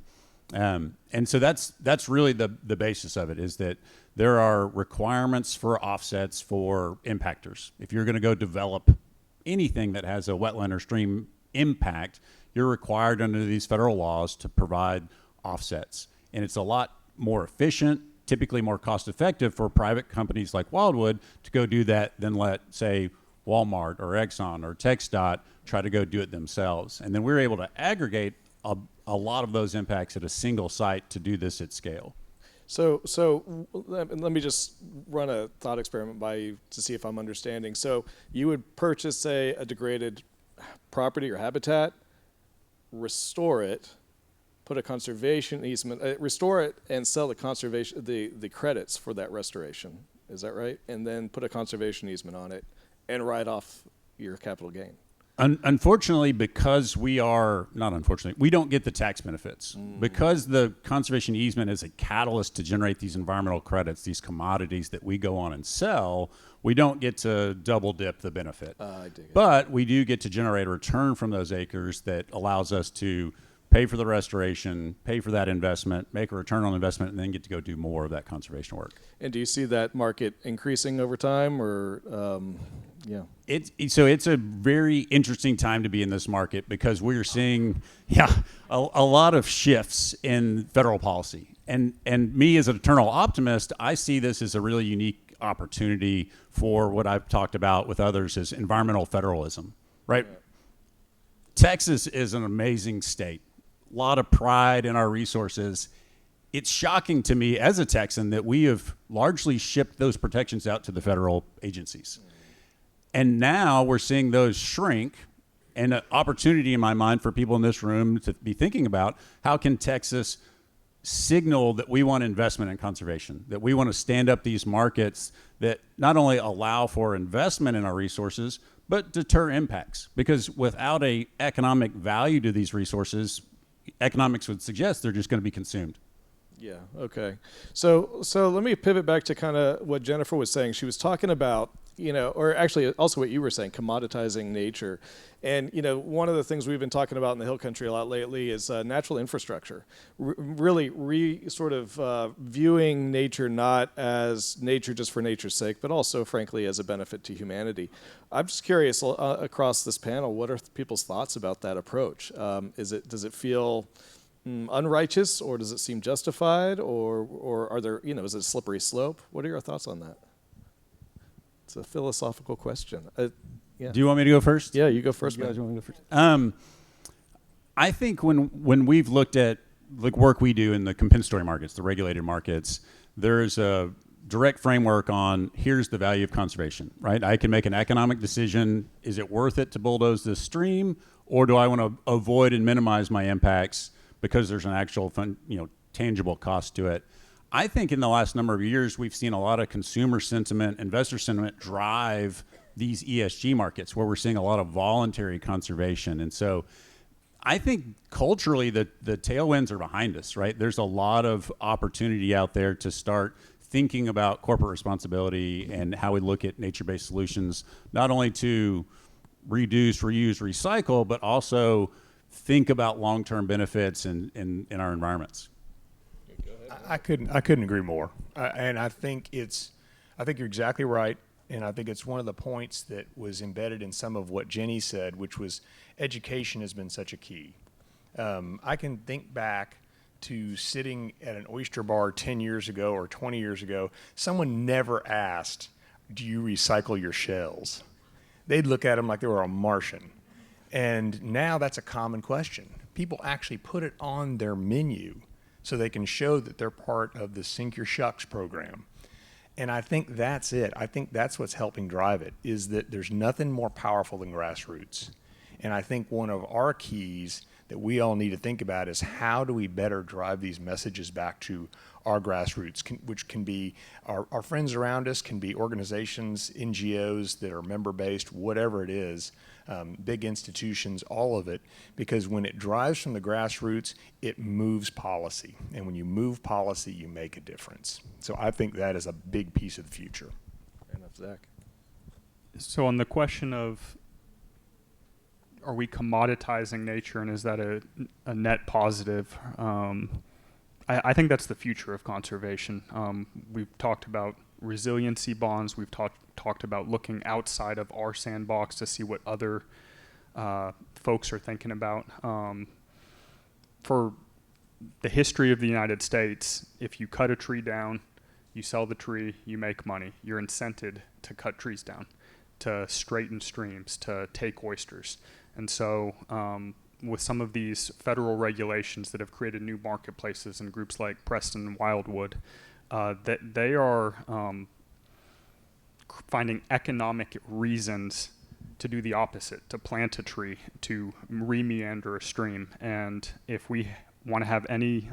And so that's really the basis of it, is that there are requirements for offsets for impactors. If you're going to go develop anything that has a wetland or stream impact, you're required under these federal laws to provide offsets. And it's a lot more efficient, typically more cost effective for private companies like Wildwood to go do that than let, say, Walmart or Exxon or TxDOT try to go do it themselves. And then we're able to aggregate a lot of those impacts at a single site to do this at scale. So let me just run a thought experiment by you to see if I'm understanding. So you would purchase, say, a degraded property or habitat, restore it, put a conservation easement, restore it, and sell the credits for that restoration. Is that right? And then put a conservation easement on it and write off your capital gain. Unfortunately, because we don't get the tax benefits. Because the conservation easement is a catalyst to generate these environmental credits, these commodities that we go on and sell, we don't get to double dip the benefit. I dig it. But we do get to generate a return from those acres that allows us to pay for the restoration, pay for that investment, make a return on investment, and then get to go do more of that conservation work. And do you see that market increasing over time, or yeah? It's a very interesting time to be in this market because we're seeing a lot of shifts in federal policy. And me as an eternal optimist, I see this as a really unique opportunity for what I've talked about with others as environmental federalism, right? Yeah. Texas is an amazing state. A lot of pride in our resources. It's shocking to me as a Texan that we have largely shipped those protections out to the federal agencies. And now we're seeing those shrink, and an opportunity in my mind for people in this room to be thinking about how can Texas signal that we want investment in conservation, that we want to stand up these markets that not only allow for investment in our resources, but deter impacts. Because without a economic value to these resources, economics would suggest they're just going to be consumed. Yeah, okay. So let me pivot back to kind of what Jennifer was saying. She was talking about, or actually also what you were saying, commoditizing nature. And, one of the things we've been talking about in the Hill Country a lot lately is natural infrastructure. Really viewing nature not as nature just for nature's sake, but also, frankly, as a benefit to humanity. I'm just curious, across this panel, what are people's thoughts about that approach? Does it feel unrighteous, or does it seem justified, or are there, is it a slippery slope? What are your thoughts on that? It's a philosophical question. Yeah. Do you want me to go first? Yeah, you go first. You guys want me to go first? I think when we've looked at the work we do in the compensatory markets, the regulated markets, there's a direct framework on here's the value of conservation, right? I can make an economic decision. Is it worth it to bulldoze this stream, or do I want to avoid and minimize my impacts because there's an actual tangible cost to it? I think in the last number of years, we've seen a lot of consumer sentiment, investor sentiment drive these ESG markets where we're seeing a lot of voluntary conservation. And so I think culturally the tailwinds are behind us, right? There's a lot of opportunity out there to start thinking about corporate responsibility and how we look at nature-based solutions, not only to reduce, reuse, recycle, but also think about long-term benefits in our environments. I couldn't agree more. And I think you're exactly right. And I think it's one of the points that was embedded in some of what Jenny said, which was education has been such a key. I can think back to sitting at an oyster bar 10 years ago or 20 years ago. Someone never asked, do you recycle your shells? They'd look at them like they were a Martian. And now that's a common question. People actually put it on their menu so they can show that they're part of the Sink Your Shucks program. And I think that's it. I think that's what's helping drive it, is that there's nothing more powerful than grassroots. And I think one of our keys that we all need to think about is how do we better drive these messages back to our grassroots, which can be our friends around us, can be organizations, NGOs that are member-based, whatever it is, big institutions, all of it, because when it drives from the grassroots, it moves policy. And when you move policy, you make a difference. So I think that is a big piece of the future. Fair enough, Zach. So on the question of are we commoditizing nature, and is that a net positive? I think that's the future of conservation. We've talked about resiliency bonds. We've talked about looking outside of our sandbox to see what other folks are thinking about. For the history of the United States, if you cut a tree down, you sell the tree, you make money. You're incented to cut trees down, to straighten streams, to take oysters. And so with some of these federal regulations that have created new marketplaces in groups like Preston and Wildwood, that they are finding economic reasons to do the opposite, to plant a tree, to re-meander a stream. And if we want to have any,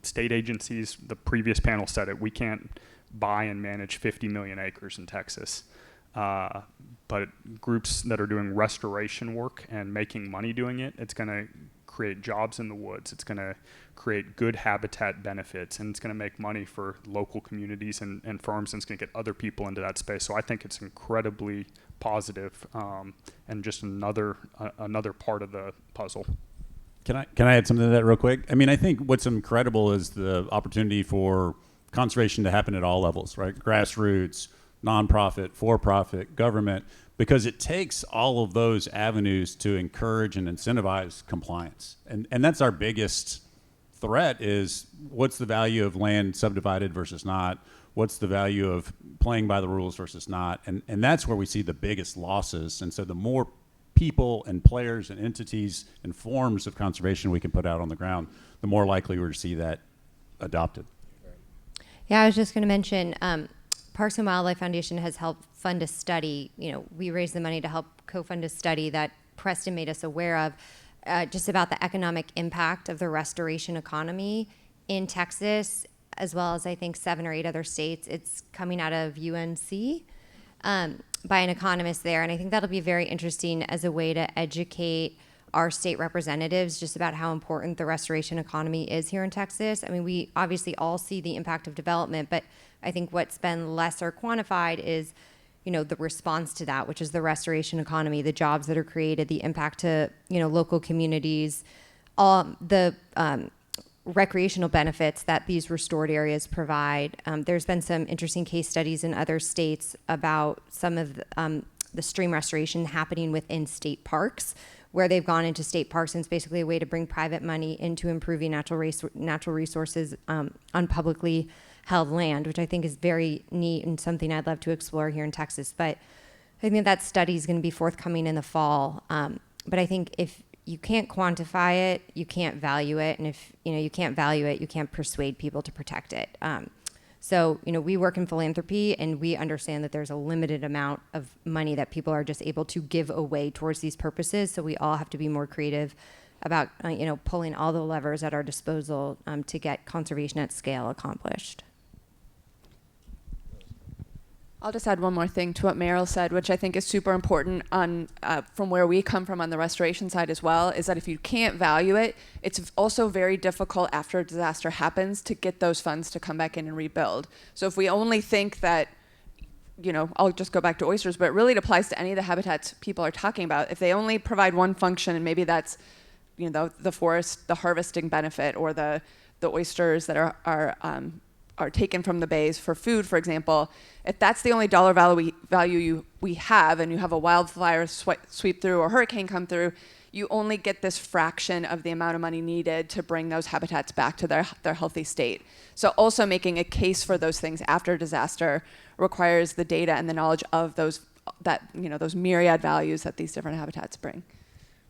state agencies, the previous panel said it, we can't buy and manage 50 million acres in Texas. But groups that are doing restoration work and making money doing it, it's going to create jobs in the woods. It's going to create good habitat benefits, and it's going to make money for local communities and firms, and it's going to get other people into that space. So I think it's incredibly positive, and just another part of the puzzle. Can I add something to that real quick? I mean, I think what's incredible is the opportunity for conservation to happen at all levels, right? Grassroots, nonprofit, for-profit, government, because it takes all of those avenues to encourage and incentivize compliance. And that's our biggest threat is what's the value of land subdivided versus not? What's the value of playing by the rules versus not? And that's where we see the biggest losses. And so the more people and players and entities and forms of conservation we can put out on the ground, the more likely we're to see that adopted. Yeah, I was just going to mention Parks and Wildlife Foundation has helped fund a study. We raised the money to help co-fund a study that Preston made us aware of, just about the economic impact of the restoration economy in Texas, as well as I think 7 or 8 other states. It's coming out of UNC by an economist there, and I think that'll be very interesting as a way to educate our state representatives just about how important the restoration economy is here in Texas. I mean, we obviously all see the impact of development, but I think what's been lesser quantified is, the response to that, which is the restoration economy, the jobs that are created, the impact to, local communities, all the recreational benefits that these restored areas provide. There's been some interesting case studies in other states about some of the stream restoration happening within state parks, where they've gone into state parks, and it's basically a way to bring private money into improving natural resources on publicly held land, which I think is very neat and something I'd love to explore here in Texas. But I think that study is going to be forthcoming in the fall. But I think if you can't quantify it, you can't value it, and if you can't value it, you can't persuade people to protect it. So, we work in philanthropy, and we understand that there's a limited amount of money that people are just able to give away towards these purposes. So we all have to be more creative about, pulling all the levers at our disposal to get conservation at scale accomplished. I'll just add one more thing to what Merrill said, which I think is super important on from where we come from on the restoration side as well, is that if you can't value it, it's also very difficult after a disaster happens to get those funds to come back in and rebuild. So if we only think that, I'll just go back to oysters, but it really applies to any of the habitats people are talking about. If they only provide one function, and maybe that's, the forest, the harvesting benefit, or the oysters that are taken from the bays for food, for example, if that's the only dollar value we have, and you have a wildfire sweep through or hurricane come through, you only get this fraction of the amount of money needed to bring those habitats back to their healthy state. So also making a case for those things after disaster requires the data and the knowledge of those myriad values that these different habitats bring.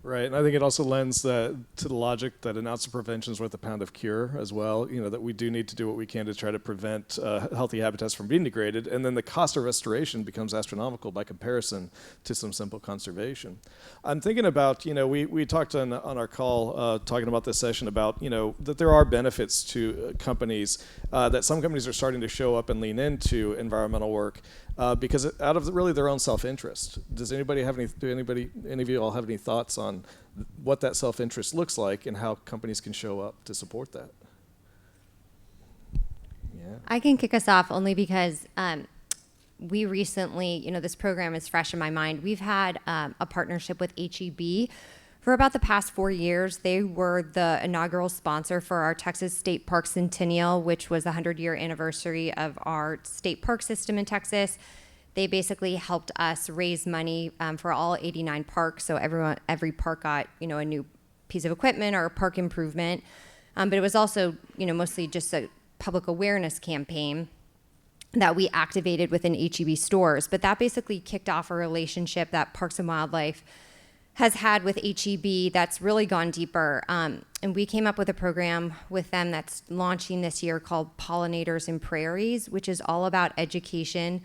Right, and I think it also lends to the logic that an ounce of prevention is worth a pound of cure as well. That we do need to do what we can to try to prevent healthy habitats from being degraded, and then the cost of restoration becomes astronomical by comparison to some simple conservation. I'm thinking about, we talked on our call talking about this session about, that there are benefits to companies, that some companies are starting to show up and lean into environmental work. Because out of really their own self-interest. Does anybody have any of you all have any thoughts on what that self-interest looks like and how companies can show up to support that? Yeah. I can kick us off only because we recently, this program is fresh in my mind. We've had a partnership with HEB for about the past 4 years. They were the inaugural sponsor for our Texas State Park Centennial, which was the 100-year anniversary of our state park system in Texas. They basically helped us raise money for all 89 parks. So every park got, a new piece of equipment or a park improvement. But it was also, mostly just a public awareness campaign that we activated within HEB stores. But that basically kicked off a relationship that Parks and Wildlife has had with HEB that's really gone deeper. And we came up with a program with them that's launching this year called Pollinators in Prairies, which is all about education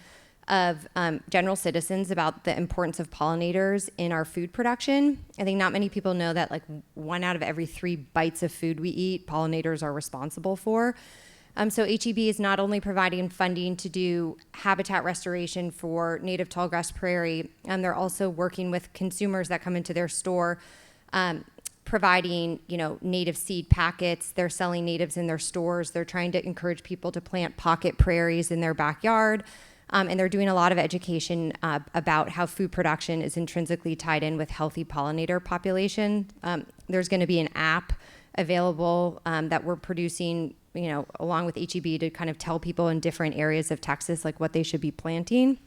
of general citizens about the importance of pollinators in our food production. I think not many people know that 1 out of every 3 bites of food we eat, pollinators are responsible for. So HEB is not only providing funding to do habitat restoration for native tallgrass prairie, they're also working with consumers that come into their store, providing, native seed packets. They're selling natives in their stores. They're trying to encourage people to plant pocket prairies in their backyard. And they're doing a lot of education about how food production is intrinsically tied in with healthy pollinator population. There's going to be an app available that we're producing, along with HEB to kind of tell people in different areas of Texas, what they should be planting.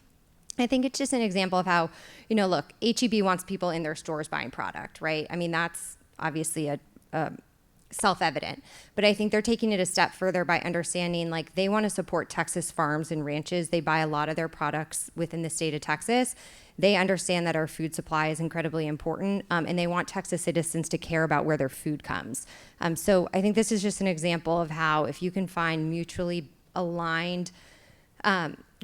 I think it's just an example of how, look, HEB wants people in their stores buying product, right? I mean, that's obviously a self-evident. But I think they're taking it a step further by understanding, like, they want to support Texas farms and ranches. They buy a lot of their products within the state of Texas. They understand that our food supply is incredibly important, and they want Texas citizens to care about where their food comes. So I think this is just an example of how, if you can find mutually aligned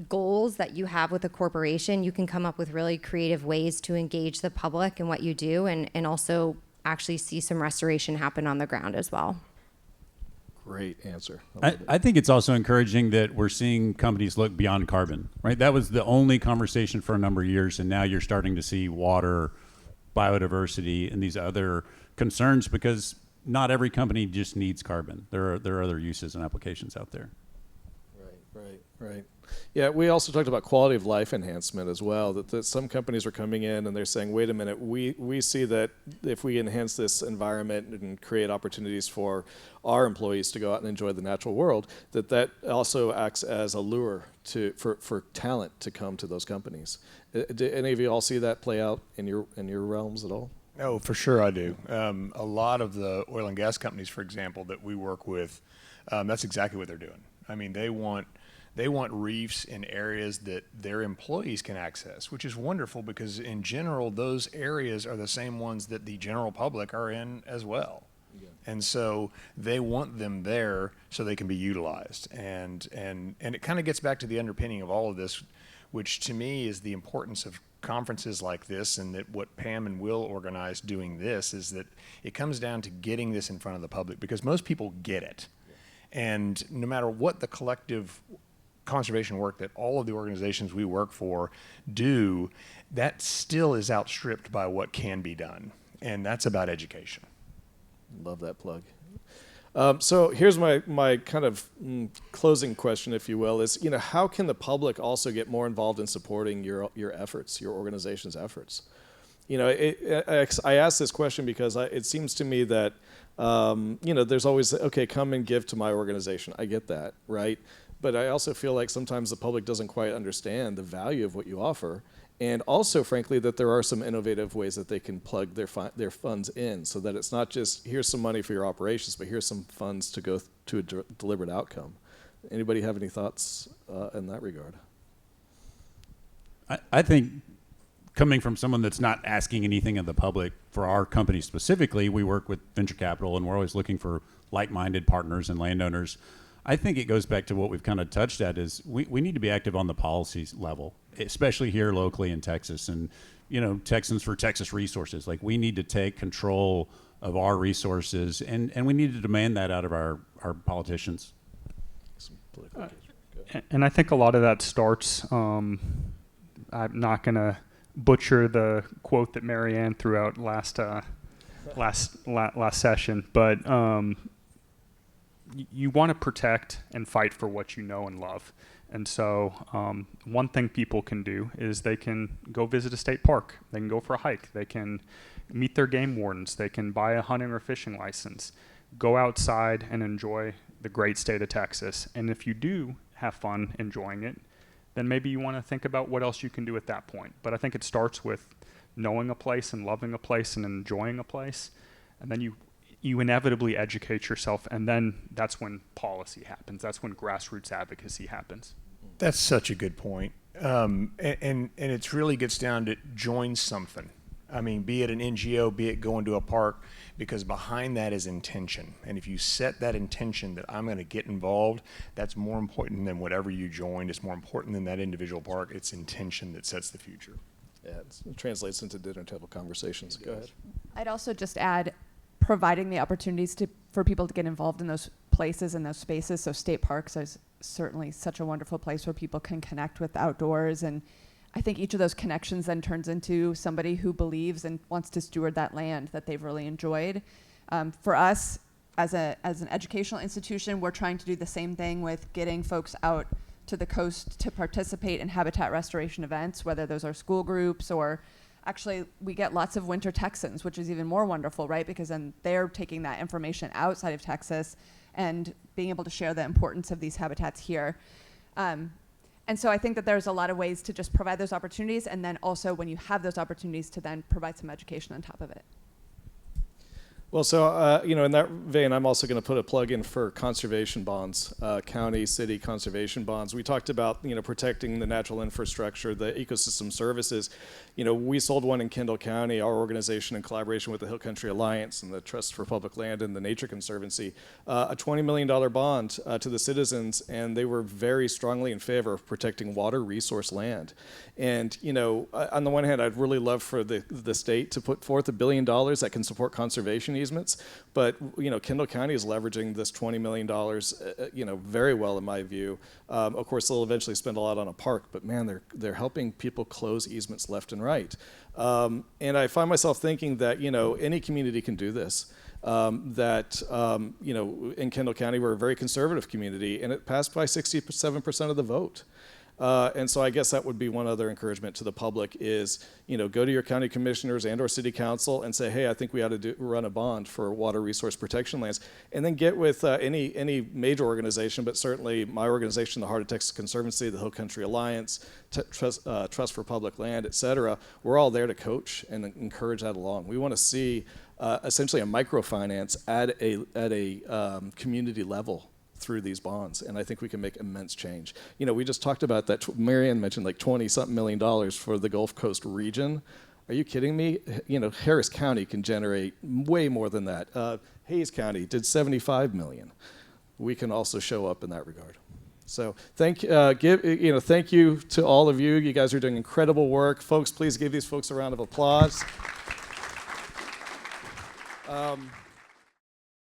goals that you have with a corporation, you can come up with really creative ways to engage the public in what you do, and also actually see some restoration happen on the ground as well. Great answer. I think it's also encouraging that we're seeing companies look beyond carbon, right? That was the only conversation for a number of years, and now you're starting to see water, biodiversity, and these other concerns, because not every company just needs carbon. There are other uses and applications out there. Right. Yeah, we also talked about quality of life enhancement as well, that some companies are coming in and they're saying, wait a minute, we see that if we enhance this environment and create opportunities for our employees to go out and enjoy the natural world, that also acts as a lure for talent to come to those companies. Do any of you all see that play out in your realms at all? Oh, for sure I do. A lot of the oil and gas companies, for example, that we work with, that's exactly what they're doing. I mean, they want reefs in areas that their employees can access, which is wonderful, because in general, those areas are the same ones that the general public are in as well. Yeah. And so they want them there so they can be utilized. And it kind of gets back to the underpinning of all of this, which to me is the importance of conferences like this, and that what Pam and Will organize doing this is that it comes down to getting this in front of the public, because most people get it. Yeah. And no matter what the collective conservation work that all of the organizations we work for do, that still is outstripped by what can be done. And that's about education. Love that plug. So here's my kind of closing question, if you will, is, how can the public also get more involved in supporting your efforts, your organization's efforts? I ask this question because it seems to me that, there's always, okay, come and give to my organization. I get that, right? But I also feel like sometimes the public doesn't quite understand the value of what you offer, and also, frankly, that there are some innovative ways that they can plug their funds in, so that it's not just, here's some money for your operations, but here's some funds to go to a deliberate outcome. Anybody have any thoughts in that regard? I think, coming from someone that's not asking anything of the public, for our company specifically, we work with venture capital, and we're always looking for like-minded partners and landowners. I think it goes back to what we've kind of touched at, is we need to be active on the policy level, especially here locally in Texas. And, Texans for Texas resources. Like, we need to take control of our resources, and we need to demand that out of our politicians. And I think a lot of that starts, I'm not going to butcher the quote that Marianne threw out last session, but you want to protect and fight for what you know and love. And so one thing people can do is they can go visit a state park. They can go for a hike. They can meet their game wardens. They can buy a hunting or fishing license. Go outside and enjoy the great state of Texas. And if you do have fun enjoying it, then maybe you want to think about what else you can do at that point. But I think it starts with knowing a place and loving a place and enjoying a place. And then you inevitably educate yourself, and then that's when policy happens. That's when grassroots advocacy happens. That's such a good point. And it really gets down to join something. I mean, be it an NGO, be it going to a park, because behind that is intention. And if you set that intention that I'm going to get involved, that's more important than whatever you joined. It's more important than that individual park. It's intention that sets the future. Yeah, it translates into dinner table conversations. Go ahead. I'd also just add providing the opportunities for people to get involved in those places and those spaces. So state parks is certainly such a wonderful place where people can connect with the outdoors, and I think each of those connections then turns into somebody who believes and wants to steward that land that they've really enjoyed. For us, as an educational institution, we're trying to do the same thing with getting folks out to the coast to participate in habitat restoration events, whether those are school groups or actually we get lots of winter Texans, which is even more wonderful, right? Because then they're taking that information outside of Texas and being able to share the importance of these habitats here. And so I think that there's a lot of ways to just provide those opportunities, and then also when you have those opportunities to then provide some education on top of it. Well, so, in that vein, I'm also going to put a plug in for conservation bonds, county, city conservation bonds. We talked about, protecting the natural infrastructure, the ecosystem services. We sold one in Kendall County, our organization in collaboration with the Hill Country Alliance and the Trust for Public Land and the Nature Conservancy, a $20 million bond to the citizens, and they were very strongly in favor of protecting water resource land. And, on the one hand, I'd really love for the state to put forth $1 billion that can support conservation easements, but Kendall County is leveraging this $20 million, very well in my view. Of course, they'll eventually spend a lot on a park, but man, they're helping people close easements left and right. And I find myself thinking that any community can do this. In Kendall County, we're a very conservative community, and it passed by 67% of the vote. And so I guess that would be one other encouragement to the public is, go to your county commissioners and or city council and say, hey, I think we ought to run a bond for water resource protection lands. And then get with any major organization, but certainly my organization, the Harte Texas Conservancy, the Hill Country Alliance, Trust for Public Land, et cetera. We're all there to coach and encourage that along. We want to see essentially a microfinance at a community level through these bonds, and I think we can make immense change. We just talked about that. Marianne mentioned like $20-something million for the Gulf Coast region. Are you kidding me? Harris County can generate way more than that. Hayes County did $75 million. We can also show up in that regard. So thank you to all of you. You guys are doing incredible work. Folks, please give these folks a round of applause.